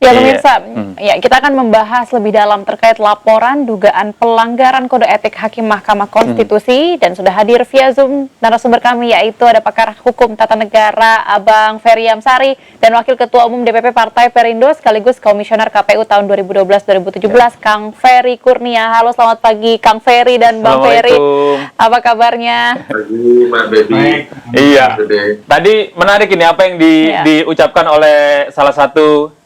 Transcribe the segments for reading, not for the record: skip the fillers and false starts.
Ya Iya. pemirsa, ya kita akan membahas lebih dalam terkait laporan dugaan pelanggaran kode etik Hakim Mahkamah Konstitusi dan sudah hadir via Zoom narasumber kami yaitu ada pakar hukum tata negara Abang Ferry Amsari dan Wakil Ketua Umum DPP Partai Perindo sekaligus Komisioner KPU tahun 2012-2017 Kang Ferry Kurnia. Halo, selamat pagi Kang Ferry dan Bang Ferry. Apa kabarnya? Pagi Mbak Baby. Iya. Tadi menarik ini apa yang diucapkan oleh salah satu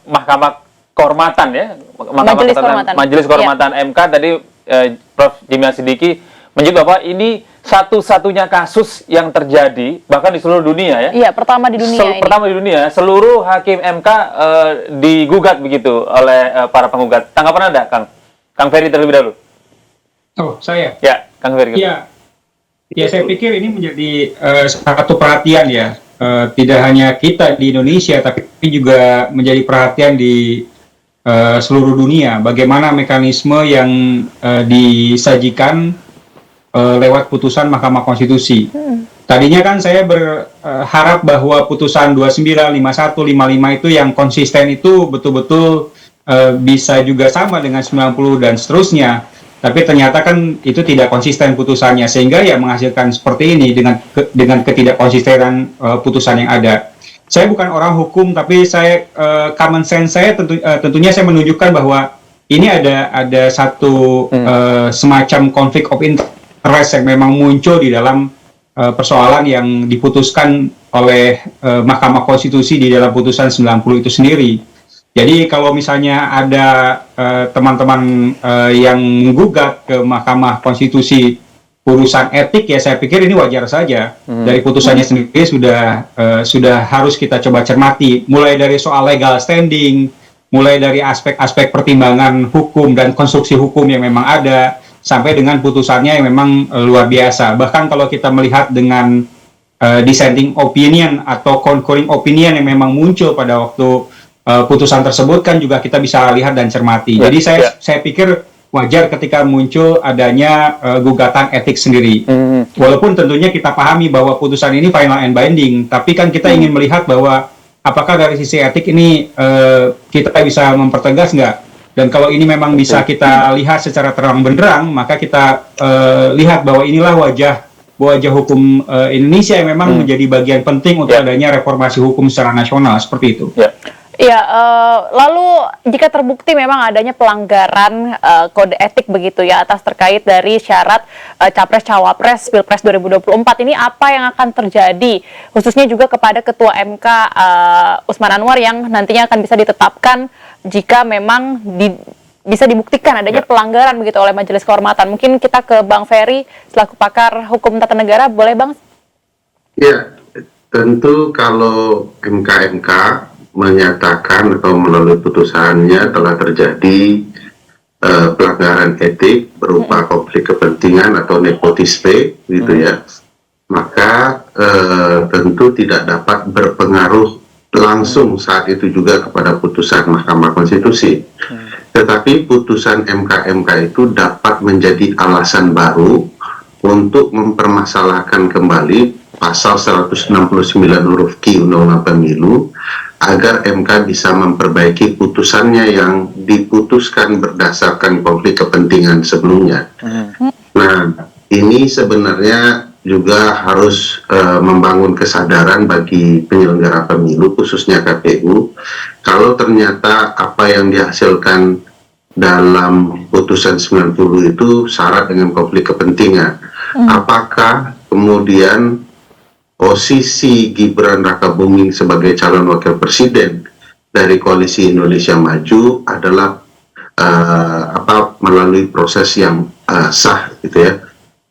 Mahkamah Kehormatan ya, Majelis Kehormatan MK tadi Prof. Jimmy Sidiki menyebut bahwa ini satu-satunya kasus yang terjadi bahkan di seluruh dunia ya. Iya, pertama di dunia ini. Pertama di dunia, seluruh hakim MK digugat begitu oleh para penggugat. Tanggapan Anda, Kang? Kang Ferry terlebih dahulu. Oh, saya? Ya, Kang Ferry. Ya, saya pikir ini menjadi satu perhatian ya. Tidak hanya kita di Indonesia, tapi juga menjadi perhatian di seluruh dunia. Bagaimana mekanisme yang disajikan lewat putusan Mahkamah Konstitusi. Tadinya kan saya berharap bahwa putusan 29, 51, 55 itu yang konsisten itu betul-betul bisa juga sama dengan 90 dan seterusnya. Tapi ternyata kan itu tidak konsisten putusannya, sehingga ya menghasilkan seperti ini dengan ketidakkonsistenan putusan yang ada. Saya bukan orang hukum, tapi saya common sense saya tentunya saya menunjukkan bahwa ini ada satu semacam konflik of interest yang memang muncul di dalam persoalan yang diputuskan oleh Mahkamah Konstitusi di dalam putusan 90 itu sendiri. Jadi kalau misalnya ada teman-teman yang menggugat ke Mahkamah Konstitusi urusan etik, ya saya pikir ini wajar saja. Dari putusannya sendiri sudah harus kita coba cermati, mulai dari soal legal standing, mulai dari aspek-aspek pertimbangan hukum dan konstruksi hukum yang memang ada, sampai dengan putusannya yang memang luar biasa. Bahkan kalau kita melihat dengan dissenting opinion atau concurring opinion yang memang muncul pada waktu putusan tersebut kan juga kita bisa lihat dan cermati. Jadi saya pikir wajar ketika muncul adanya gugatan etik sendiri. Walaupun tentunya kita pahami bahwa putusan ini final and binding, tapi kan kita ingin melihat bahwa apakah dari sisi etik ini kita bisa mempertegas nggak? Dan kalau ini memang bisa kita lihat secara terang benderang, maka kita lihat bahwa inilah wajah hukum Indonesia yang memang menjadi bagian penting untuk adanya reformasi hukum secara nasional seperti itu. Ya, lalu jika terbukti memang adanya pelanggaran kode etik begitu ya atas terkait dari syarat Capres-Cawapres Pilpres 2024 ini apa yang akan terjadi khususnya juga kepada Ketua MK Usman Anwar yang nantinya akan bisa ditetapkan jika memang bisa dibuktikan adanya pelanggaran begitu oleh Majelis Kehormatan. Mungkin kita ke Bang Ferry selaku pakar hukum tata negara, boleh Bang? Ya, tentu kalau MK menyatakan atau melalui putusannya telah terjadi pelanggaran etik berupa konflik kepentingan atau nepotisme gitu ya, maka tentu tidak dapat berpengaruh langsung saat itu juga kepada putusan Mahkamah Konstitusi. Tetapi putusan MK itu dapat menjadi alasan baru untuk mempermasalahkan kembali pasal 169 huruf Q Undang-Undang Pemilu agar MK bisa memperbaiki putusannya yang diputuskan berdasarkan konflik kepentingan sebelumnya. Nah, ini sebenarnya juga harus membangun kesadaran bagi penyelenggara pemilu, khususnya KPU, kalau ternyata apa yang dihasilkan dalam putusan 90 itu syarat dengan konflik kepentingan. Apakah kemudian posisi Gibran Rakabuming sebagai calon wakil presiden dari koalisi Indonesia Maju adalah melalui proses yang sah gitu ya.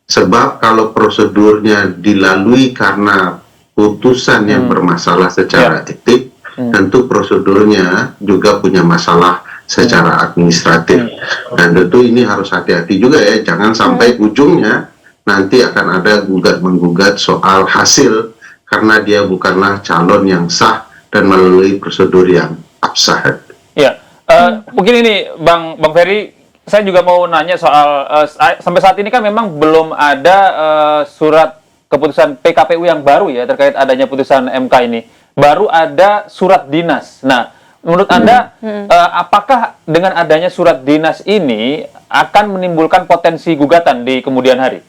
Sebab kalau prosedurnya dilalui karena putusan yang bermasalah secara etik, tentu prosedurnya juga punya masalah secara administratif. Dan tentu ini harus hati-hati juga ya, jangan sampai ujungnya nanti akan ada gugat-menggugat soal hasil karena dia bukanlah calon yang sah dan melalui prosedur yang absah. Ya, mungkin ini Bang Ferry, saya juga mau nanya soal sampai saat ini kan memang belum ada surat keputusan PKPU yang baru ya terkait adanya putusan MK ini. baru ada surat dinas. Nah, menurut Anda, apakah dengan adanya surat dinas ini akan menimbulkan potensi gugatan di kemudian hari?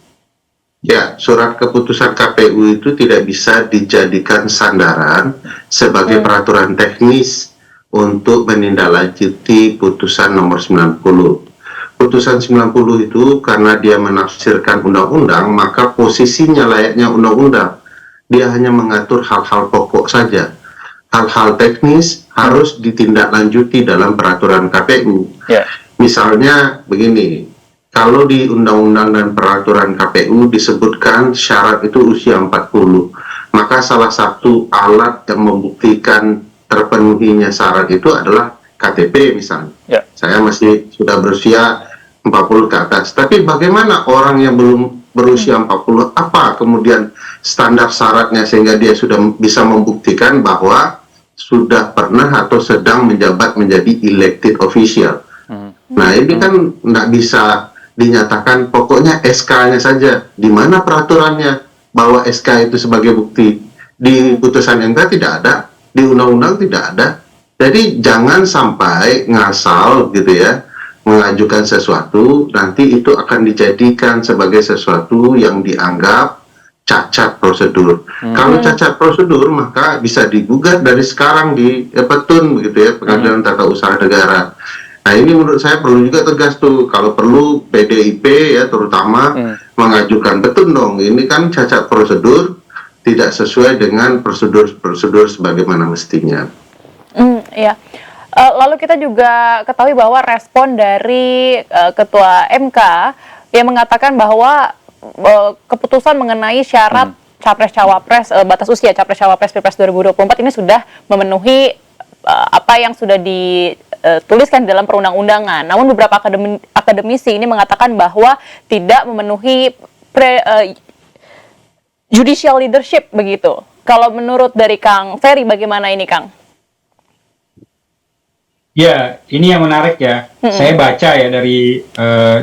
Ya, surat keputusan KPU itu tidak bisa dijadikan sandaran sebagai peraturan teknis untuk menindaklanjuti putusan nomor 90. Putusan 90 itu karena dia menafsirkan undang-undang, maka posisinya layaknya undang-undang. Dia hanya mengatur hal-hal pokok saja. Hal-hal teknis harus ditindaklanjuti dalam peraturan KPU. Ya. Misalnya begini, kalau di undang-undang dan peraturan KPU disebutkan syarat itu usia 40, maka salah satu alat yang membuktikan terpenuhinya syarat itu adalah KTP misalnya. Ya. Saya masih sudah berusia 40 ke atas. Tapi bagaimana orang yang belum berusia 40, apa kemudian standar syaratnya sehingga dia sudah bisa membuktikan bahwa sudah pernah atau sedang menjabat menjadi elected official. Nah, ini kan nggak bisa dinyatakan, pokoknya SK-nya saja. Di mana peraturannya bahwa SK itu sebagai bukti? Di putusan MK tidak ada, di undang-undang tidak ada. Jadi jangan sampai ngasal gitu ya, mengajukan sesuatu, nanti itu akan dijadikan sebagai sesuatu yang dianggap cacat prosedur. Kalau cacat prosedur, maka bisa digugat dari sekarang di Petun begitu ya, Pengadilan Tata Usaha Negara. Nah, ini menurut saya perlu juga tegas tuh, kalau perlu PDIP ya terutama mengajukan Petun dong, ini kan cacat prosedur, tidak sesuai dengan prosedur-prosedur sebagaimana mestinya. Iya. Lalu kita juga ketahui bahwa respon dari Ketua MK yang mengatakan bahwa keputusan mengenai syarat Capres-Cawapres, batas usia Capres-Cawapres Pilpres 2024 ini sudah memenuhi apa yang sudah dituliskan dalam perundang-undangan. Namun beberapa akademisi ini mengatakan bahwa tidak memenuhi judicial leadership begitu. Kalau menurut dari Kang Ferry, bagaimana ini, Kang? Ya, ini yang menarik ya. Saya baca ya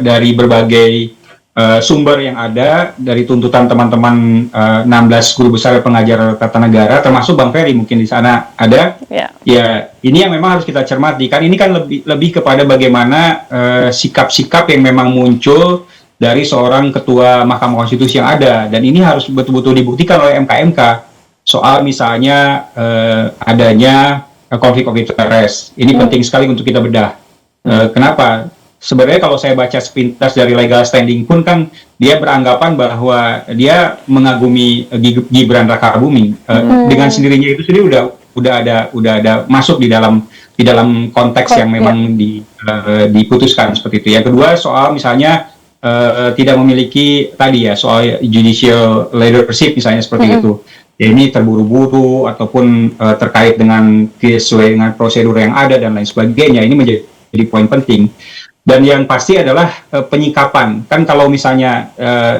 dari berbagai sumber yang ada, dari tuntutan teman-teman 16 guru besar pengajar tata negara, termasuk Bang Ferry mungkin di sana ada. Ya, ini yang memang harus kita cermati. Kan ini kan lebih kepada bagaimana sikap-sikap yang memang muncul dari seorang ketua Mahkamah Konstitusi yang ada, dan ini harus betul-betul dibuktikan oleh MK soal misalnya adanya konflik of interest. Ini penting sekali untuk kita bedah. Kenapa? Sebenarnya kalau saya baca sepintas dari legal standing pun kan dia beranggapan bahwa dia mengagumi Gibran Rakabuming. Dengan sendirinya itu sendiri udah ada masuk di dalam konteks yang memang diputuskan seperti itu. Yang kedua soal misalnya tidak memiliki tadi ya soal judicial leadership misalnya seperti itu. Ya, ini terburu-buru ataupun terkait dengan sesuai dengan prosedur yang ada dan lain sebagainya. Ini menjadi poin penting. Dan yang pasti adalah penyikapan. Kan kalau misalnya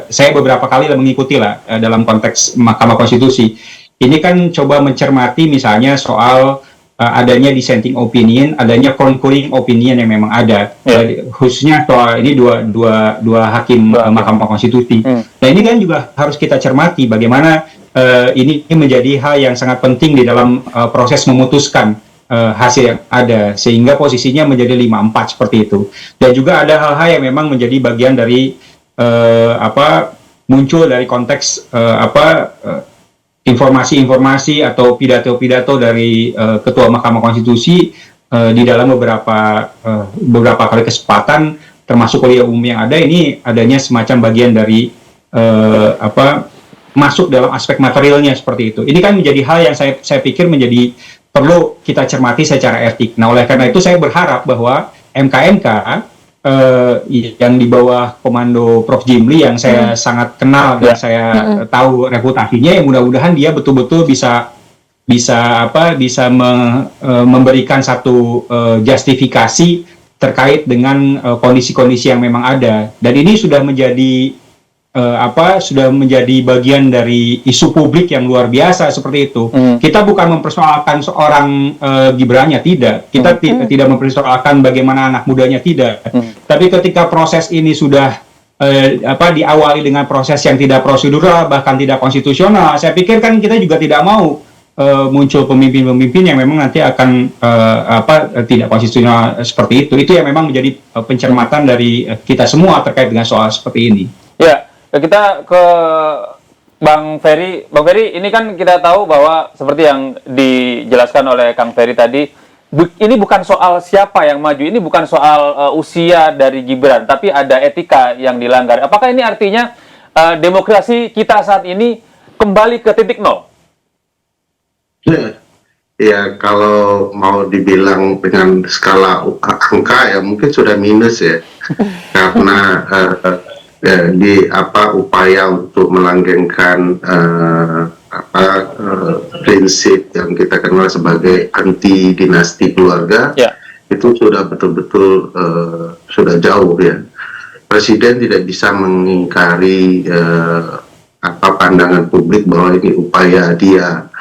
saya beberapa kali mengikuti lah dalam konteks Mahkamah Konstitusi, ini kan coba mencermati misalnya soal adanya dissenting opinion, adanya concurring opinion yang memang ada, khususnya soal ini dua hakim Mahkamah Konstitusi. Nah, ini kan juga harus kita cermati bagaimana ini menjadi hal yang sangat penting di dalam proses memutuskan hasil yang ada, sehingga posisinya menjadi 5-4 seperti itu. Dan juga ada hal-hal yang memang menjadi bagian dari muncul dari konteks informasi-informasi atau pidato-pidato dari Ketua Mahkamah Konstitusi di dalam beberapa kali kesempatan, termasuk kuliah umum yang ada. Ini adanya semacam bagian dari masuk dalam aspek materialnya seperti itu. Ini kan menjadi hal yang saya pikir menjadi perlu kita cermati secara etik. Nah, oleh karena itu saya berharap bahwa MK yang di bawah komando Prof. Jimli yang saya sangat kenal dan saya tahu reputasinya, yang mudah-mudahan dia betul-betul bisa memberikan satu justifikasi terkait dengan kondisi-kondisi yang memang ada. Dan ini sudah menjadi bagian dari isu publik yang luar biasa seperti itu. Kita bukan mempersoalkan seorang Gibrannya, tidak. Kita tidak mempersoalkan bagaimana anak mudanya, tidak. Tapi ketika proses ini sudah diawali dengan proses yang tidak prosedural, bahkan tidak konstitusional, saya pikir kan kita juga tidak mau muncul pemimpin-pemimpin yang memang nanti akan tidak konstitusional seperti itu yang memang menjadi pencermatan dari kita semua terkait dengan soal seperti ini. Ya, kita ke Bang Ferry. Bang Ferry, ini kan kita tahu bahwa seperti yang dijelaskan oleh Kang Ferry tadi, ini bukan soal siapa yang maju, ini bukan soal usia dari Gibran, tapi ada etika yang dilanggar. Apakah ini artinya demokrasi kita saat ini kembali ke titik nol? Ya, kalau mau dibilang dengan skala angka ya mungkin sudah minus ya, karena upaya untuk melanggengkan prinsip yang kita kenal sebagai anti dinasti keluarga, itu sudah betul-betul sudah jauh ya. Presiden tidak bisa mengingkari pandangan publik bahwa ini upaya dia,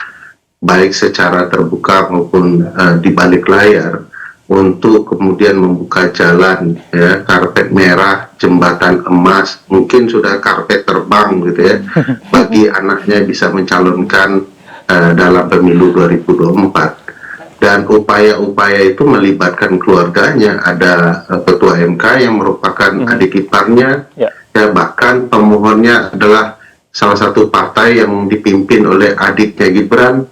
baik secara terbuka maupun di balik layar, untuk kemudian membuka jalan, ya, karpet merah, jembatan emas, mungkin sudah karpet terbang gitu ya, bagi anaknya bisa mencalonkan dalam pemilu 2024. Dan upaya-upaya itu melibatkan keluarganya, ada ketua MK yang merupakan adik iparnya, ya, bahkan pemohonnya adalah salah satu partai yang dipimpin oleh adiknya Gibran.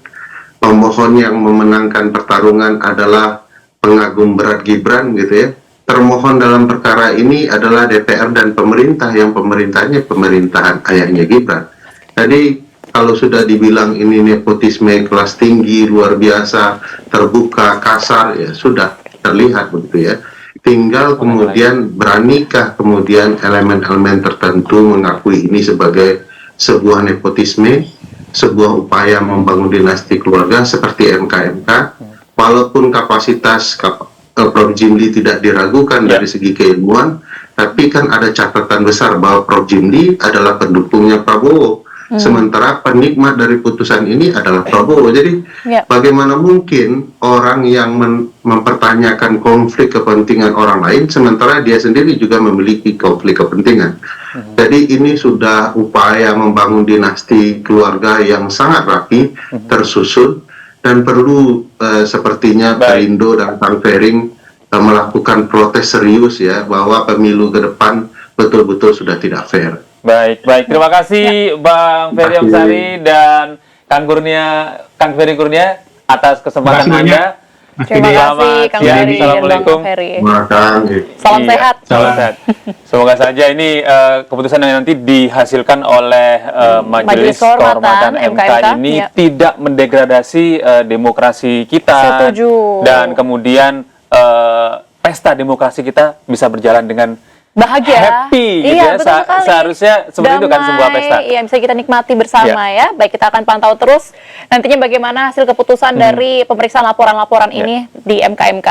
Pemohon yang memenangkan pertarungan adalah pengagum berat Gibran gitu ya. Termohon dalam perkara ini adalah DPR dan pemerintah, yang pemerintahnya pemerintahan ayahnya Gibran. Jadi kalau sudah dibilang ini nepotisme kelas tinggi, luar biasa, terbuka, kasar, ya sudah terlihat begitu ya. Tinggal kemudian beranikah kemudian elemen-elemen tertentu mengakui ini sebagai sebuah nepotisme, sebuah upaya membangun dinasti keluarga seperti MK-MK, walaupun kapasitas Prof. Jimli tidak diragukan dari segi keilmuan, tapi kan ada catatan besar bahwa Prof. Jimli adalah pendukungnya Prabowo, sementara penikmat dari putusan ini adalah Prabowo. Jadi bagaimana mungkin orang yang mempertanyakan konflik kepentingan orang lain, sementara dia sendiri juga memiliki konflik kepentingan. Jadi ini sudah upaya membangun dinasti keluarga yang sangat rapi, tersusun, dan perlu sepertinya Perindo dan Kang Ferry melakukan protes serius ya, bahwa pemilu ke depan betul-betul sudah tidak fair. Baik. Terima kasih Bang Ferry Amsari dan Kang Ferry Kurnia atas kesempatan Anda. Terima kasih Kang Ferry dan Bang Ferry. Salam sehat. Salam sehat. Semoga saja ini keputusan yang nanti dihasilkan oleh Majelis Kehormatan MK ini tidak mendegradasi demokrasi kita. Setuju. Dan kemudian pesta demokrasi kita bisa berjalan dengan bahagia, happy gitu ya. Seharusnya seperti itu kan sebuah pesta. Iya, bisa kita nikmati bersama ya. Baik, kita akan pantau terus nantinya bagaimana hasil keputusan dari pemeriksaan laporan-laporan ini di MK-MK.